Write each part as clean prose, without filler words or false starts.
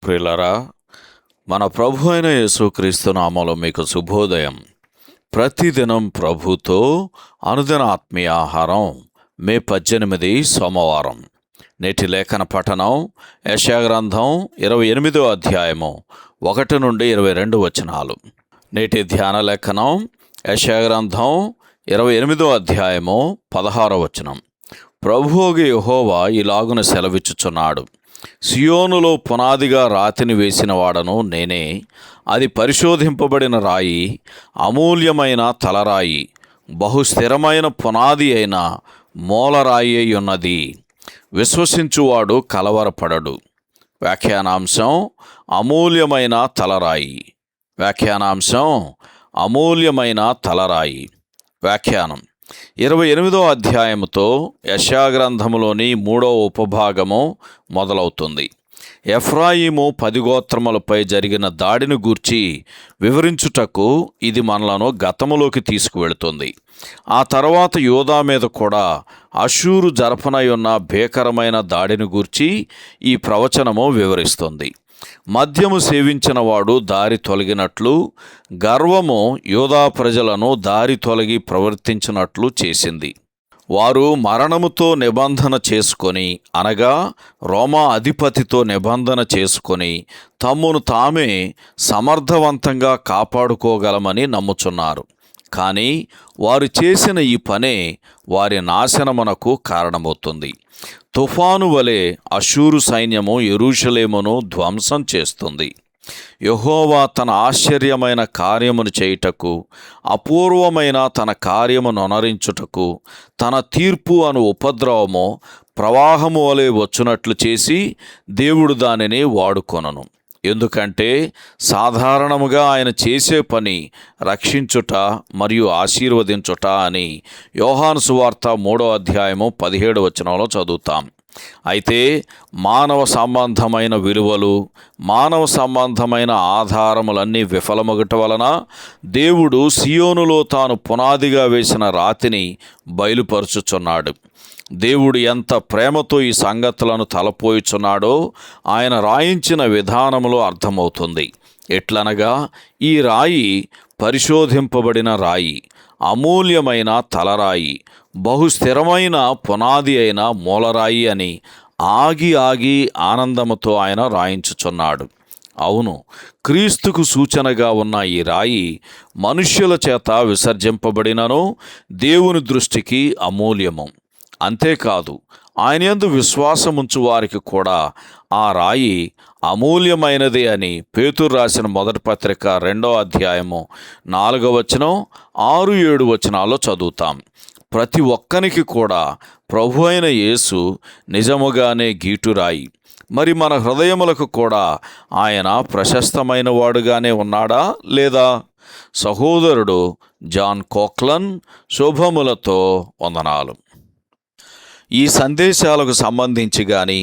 ప్రియులారా, మన ప్రభు అయిన యేసుక్రీస్తు నామములో మీకు శుభోదయం. ప్రతిదినం ప్రభుతో అనుదిన ఆత్మీయ ఆహారం. మే 18 సోమవారం. నేటి లేఖన పఠనం యెషయా గ్రంథం 28వ అధ్యాయము 1 నుండి 22 వచనాలు. నేటి ధ్యాన లేఖనం యెషయా గ్రంథం 28వ అధ్యాయము 16వ వచనం. ప్రభువగు యెహోవా ఇలాగున సెలవిచ్చుచున్నాడు: సియోనులో పునాదిగా రాతిని వేసిన వాడను నేనే. అది పరిశోధింపబడిన రాయి, అమూల్యమైన తలరాయి, బహుస్థిరమైన పునాది అయిన మూలరాయి అయి ఉన్నది. విశ్వసించువాడు కలవరపడడు. వ్యాఖ్యానాంశం: అమూల్యమైన తలరాయి. వ్యాఖ్యానాంశం: అమూల్యమైన తలరాయి. వ్యాఖ్యానం: 28వ అధ్యాయముతో యెషయా గ్రంథములోని 3వ ఉపభాగము మొదలవుతుంది. ఎఫ్రాయిము 10 గోత్రములపై జరిగిన దాడిని గూర్చి వివరించుటకు ఇది మనలను గతములోకి తీసుకువెళుతుంది. ఆ తర్వాత యూదా మీద కూడా అష్షూరు జరపనయున్న భీకరమైన దాడిని గూర్చి ఈ ప్రవచనము వివరిస్తుంది. మద్యము సేవించిన వాడు దారి తొలగినట్లు, గర్వము యూదా ప్రజలను దారి తొలగి ప్రవర్తించినట్లు చేసింది. వారు మరణముతో నిబంధన చేసుకొని, అనగా రోమా అధిపతితో నిబంధన చేసుకొని తమ్మును తామే సమర్థవంతంగా కాపాడుకోగలమని నమ్ముచున్నారు. కానీ వారు చేసిన ఈ పనే వారి నాశనమునకు కారణమవుతుంది. తుఫాను వలె అష్షూరు సైన్యము యెరూషలేమును ధ్వంసం చేస్తుంది. యెహోవా తన ఆశ్చర్యమైన కార్యమును చేయుటకు, అపూర్వమైన తన కార్యమును అనరించుటకు, తన తీర్పు అను ఉపద్రవము ప్రవాహము వలె వచ్చునట్లు చేసి దేవుడు దానిని వాడుకొనను. ఎందుకంటే సాధారణముగా ఆయన చేసే పని రక్షించుట మరియు ఆశీర్వదించుట అని యోహాను సువార్త 3వ అధ్యాయము 17వ వచనంలో చదువుతాం. అయితే మానవ సంబంధమైన విలువలు, మానవ సంబంధమైన ఆధారములన్నీ విఫలమగుట వలన దేవుడు సియోనులో తాను పునాదిగా వేసిన రాతిని బయలుపరుచుచున్నాడు. దేవుడు ఎంత ప్రేమతో ఈ సంగతులను తలపోయుచున్నాడో ఆయన రాయించిన విధానములో అర్థమవుతుంది. ఎట్లనగా, ఈ రాయి పరిశోధింపబడిన రాయి, అమూల్యమైన తలరాయి, బహుస్థిరమైన పునాది అయిన మూలరాయి అని ఆగి ఆగి ఆనందముతో ఆయన రాయించుచున్నాడు. అవును, క్రీస్తుకు సూచనగా ఉన్న ఈ రాయి మనుష్యుల చేత విసర్జింపబడినను దేవుని దృష్టికి అమూల్యము. అంతేకాదు, ఆయన యందు విశ్వాసముంచు వారికి కూడా ఆ రాయి అమూల్యమైనది అని పేతురు రాసిన మొదటి పత్రిక 2వ అధ్యాయము 4వ వచనం, 6-7 వచనాల్లో చదువుతాం. ప్రతి ఒక్కనికి కూడా ప్రభు అయిన యేసు నిజముగానే గీటురాయి. మరి మన హృదయములకు కూడా ఆయన ప్రశస్తమైన వాడుగానే ఉన్నాడా లేదా? సహోదరుడు జాన్ కోక్లన్ శుభములతో వందనాలు. ఈ సందేశాలకు సంబంధించి కానీ,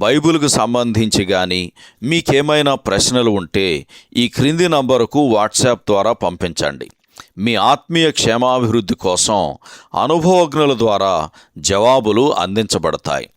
బైబిల్కు సంబంధించి కానీ మీకేమైనా ప్రశ్నలు ఉంటే ఈ క్రింది నంబరుకు వాట్సాప్ ద్వారా పంపించండి. మీ ఆత్మీయ క్షేమాభివృద్ధి కోసం అనుభవజ్ఞుల ద్వారా జవాబులు అందించబడతాయి.